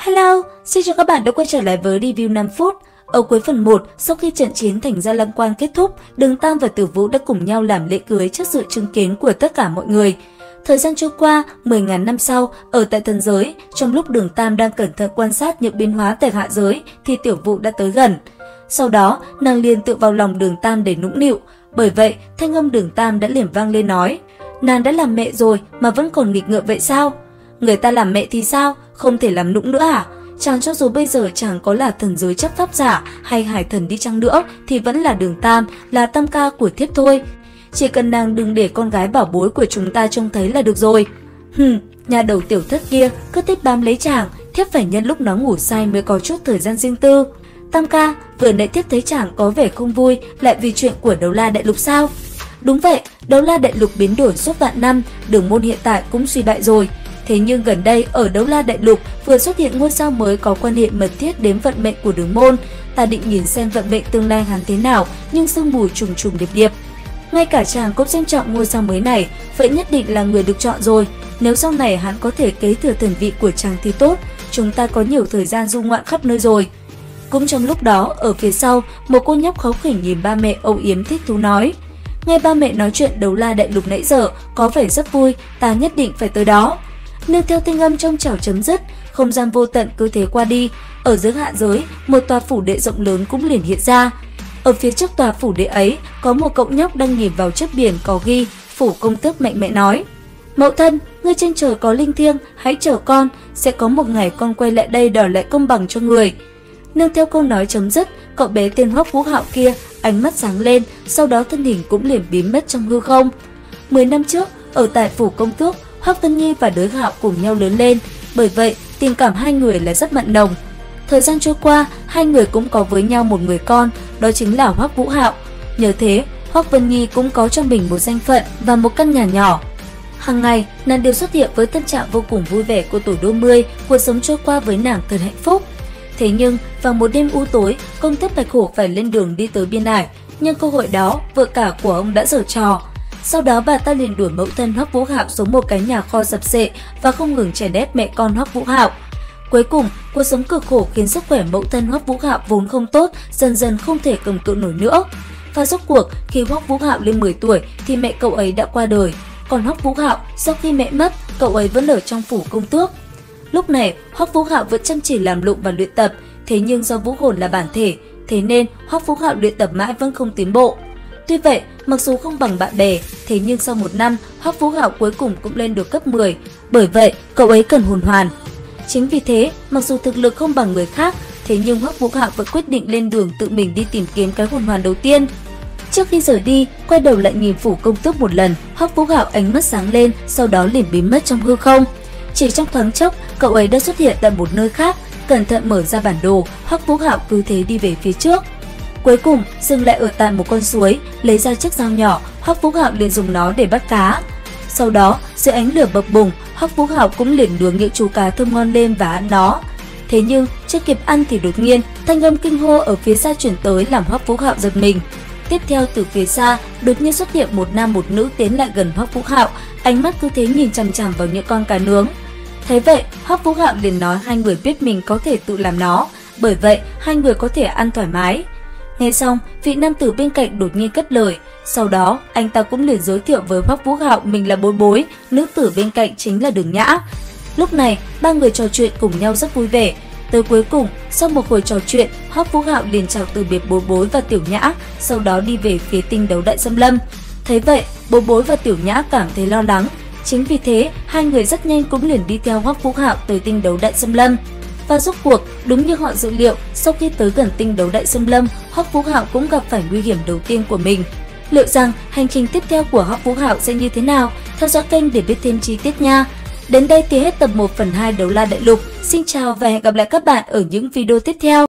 Hello, xin chào các bạn đã quay trở lại với review 5 phút. Ở cuối phần 1, sau khi trận chiến Thành Gia Lăng Quang kết thúc, Đường Tam và Tử Vũ đã cùng nhau làm lễ cưới trước sự chứng kiến của tất cả mọi người. Thời gian trôi qua, 10.000 năm sau, ở tại thần giới, trong lúc Đường Tam đang cẩn thận quan sát những biến hóa tại hạ giới, thì Tiểu Vũ đã tới gần. Sau đó, nàng liền tựa vào lòng Đường Tam để nũng nịu. Bởi vậy, thanh âm Đường Tam đã liền vang lên nói: "Nàng đã làm mẹ rồi mà vẫn còn nghịch ngợm vậy sao? Người ta làm mẹ thì sao? Không thể làm nũng nữa à? Chàng cho dù bây giờ chàng có là thần giới chấp pháp giả hay hải thần đi chăng nữa thì vẫn là Đường Tam, là tam ca của thiếp thôi. Chỉ cần nàng đừng để con gái bảo bối của chúng ta trông thấy là được rồi." Nhà đầu tiểu thất kia cứ thích bám lấy chàng, thiếp phải nhân lúc nó ngủ say mới có chút thời gian riêng tư. Tam ca, vừa nãy thiếp thấy chàng có vẻ không vui, lại vì chuyện của Đấu La Đại Lục sao? Đúng vậy, Đấu La Đại Lục biến đổi suốt vạn năm, Đường môn hiện tại cũng suy bại rồi. Thế nhưng gần đây ở Đấu La Đại Lục vừa xuất hiện ngôi sao mới có quan hệ mật thiết đến vận mệnh của Đường môn. Ta định nhìn xem vận mệnh tương lai hắn thế nào, nhưng sương mù trùng trùng điệp điệp. Ngay cả chàng cũng xem trọng ngôi sao mới này, vậy nhất định là người được chọn rồi. Nếu sau này hắn có thể kế thừa thần vị của chàng thì tốt, chúng ta có nhiều thời gian du ngoạn khắp nơi rồi. Cũng trong lúc đó, ở phía sau, một cô nhóc kháu khỉnh nhìn ba mẹ âu yếm thích thú nói: "Nghe ba mẹ nói chuyện Đấu La Đại Lục nãy giờ, có vẻ rất vui, ta nhất định phải tới đó." Nương theo thanh âm trong trẻo chấm dứt, không gian vô tận cứ thế qua đi. Ở dưới hạ giới, một tòa phủ đệ rộng lớn cũng liền hiện ra. Ở phía trước tòa phủ đệ ấy, có một cậu nhóc đang nhìn vào chiếc biển có ghi Phủ Công Tước mạnh mẽ nói: "Mẫu thân, ngươi trên trời có linh thiêng, hãy chờ con, sẽ có một ngày con quay lại đây đòi lại công bằng cho người." Nương theo câu nói chấm dứt, cậu bé tên Hoắc Vũ Hạo kia ánh mắt sáng lên, sau đó thân hình cũng liền biến mất trong hư không. 10 năm trước, ở tại Phủ Công Tước, Hoắc Vân Nhi và Đới Hạo cùng nhau lớn lên, bởi vậy tình cảm hai người là rất mặn nồng. Thời gian trôi qua, hai người cũng có với nhau một người con, đó chính là Hoắc Vũ Hạo. Nhờ thế, Hoắc Vân Nhi cũng có cho mình một danh phận và một căn nhà nhỏ. Hàng ngày, nàng đều xuất hiện với tâm trạng vô cùng vui vẻ của tuổi đôi mươi, cuộc sống trôi qua với nàng thật hạnh phúc. Thế nhưng, vào một đêm u tối, Công Tước Bạch Hổ phải lên đường đi tới biên ải, nhưng cơ hội đó, vợ cả của ông đã giở trò. Sau đó bà ta liền đuổi mẫu thân Hoắc Vũ Hạo xuống một cái nhà kho sập xệ và không ngừng chèn ép mẹ con Hoắc Vũ Hạo. Cuối cùng, cuộc sống cực khổ khiến sức khỏe mẫu thân Hoắc Vũ Hạo vốn không tốt, dần dần không thể cầm cự nổi nữa. Và rốt cuộc, khi Hoắc Vũ Hạo lên 10 tuổi thì mẹ cậu ấy đã qua đời. Còn Hoắc Vũ Hạo, sau khi mẹ mất, cậu ấy vẫn ở trong phủ công tước. Lúc này, Hoắc Vũ Hạo vẫn chăm chỉ làm lụng và luyện tập, thế nhưng do vũ hồn là bản thể, thế nên Hoắc Vũ Hạo luyện tập mãi vẫn không tiến bộ. Tuy vậy, mặc dù không bằng bạn bè, thế nhưng sau một năm, Hoắc Vũ Hạo cuối cùng cũng lên được cấp 10, bởi vậy cậu ấy cần hồn hoàn. Chính vì thế, mặc dù thực lực không bằng người khác, thế nhưng Hoắc Vũ Hạo vẫn quyết định lên đường tự mình đi tìm kiếm cái hồn hoàn đầu tiên. Trước khi rời đi, quay đầu lại nhìn Phủ Công Tước một lần, Hoắc Vũ Hạo ánh mắt sáng lên, sau đó liền biến mất trong hư không. Chỉ trong thoáng chốc, cậu ấy đã xuất hiện tại một nơi khác, cẩn thận mở ra bản đồ, Hoắc Vũ Hạo cứ thế đi về phía trước. Cuối cùng, dừng lại ở tại một con suối, lấy ra chiếc dao nhỏ, Hoắc Vũ Hạo liền dùng nó để bắt cá. Sau đó, dưới ánh lửa bập bùng, Hoắc Vũ Hạo cũng liền nướng những chú cá thơm ngon lên và ăn nó. Thế nhưng, chưa kịp ăn thì đột nhiên, thanh âm kinh hô ở phía xa truyền tới làm Hoắc Vũ Hạo giật mình. Tiếp theo từ phía xa, đột nhiên xuất hiện một nam một nữ tiến lại gần Hoắc Vũ Hạo, ánh mắt cứ thế nhìn chằm chằm vào những con cá nướng. Thế vậy, Hoắc Vũ Hạo liền nói hai người biết mình có thể tự làm nó, bởi vậy hai người có thể ăn thoải mái. Nghe xong, vị nam tử bên cạnh đột nhiên cất lời, sau đó anh ta cũng liền giới thiệu với Hoắc Vũ Hạo mình là Bối Bối, nữ tử bên cạnh chính là Đường Nhã. Lúc này, ba người trò chuyện cùng nhau rất vui vẻ. Tới cuối cùng, sau một hồi trò chuyện, Hoắc Vũ Hạo liền chào từ biệt Bối Bối và Tiểu Nhã, sau đó đi về phía tinh đấu Đại Xâm Lâm. Thấy vậy, Bối Bối và Tiểu Nhã cảm thấy lo lắng. Chính vì thế, hai người rất nhanh cũng liền đi theo Hoắc Vũ Hạo tới tinh đấu Đại Xâm Lâm. Và rốt cuộc, đúng như họ dự liệu, sau khi tới gần tinh đấu Đại Xâm Lâm, Hoắc Vũ Hạo cũng gặp phải nguy hiểm đầu tiên của mình. Liệu rằng hành trình tiếp theo của Hoắc Vũ Hạo sẽ như thế nào? Theo dõi kênh để biết thêm chi tiết nha. Đến đây thì hết tập 1/2 Đấu La Đại Lục. Xin chào và hẹn gặp lại các bạn ở những video tiếp theo.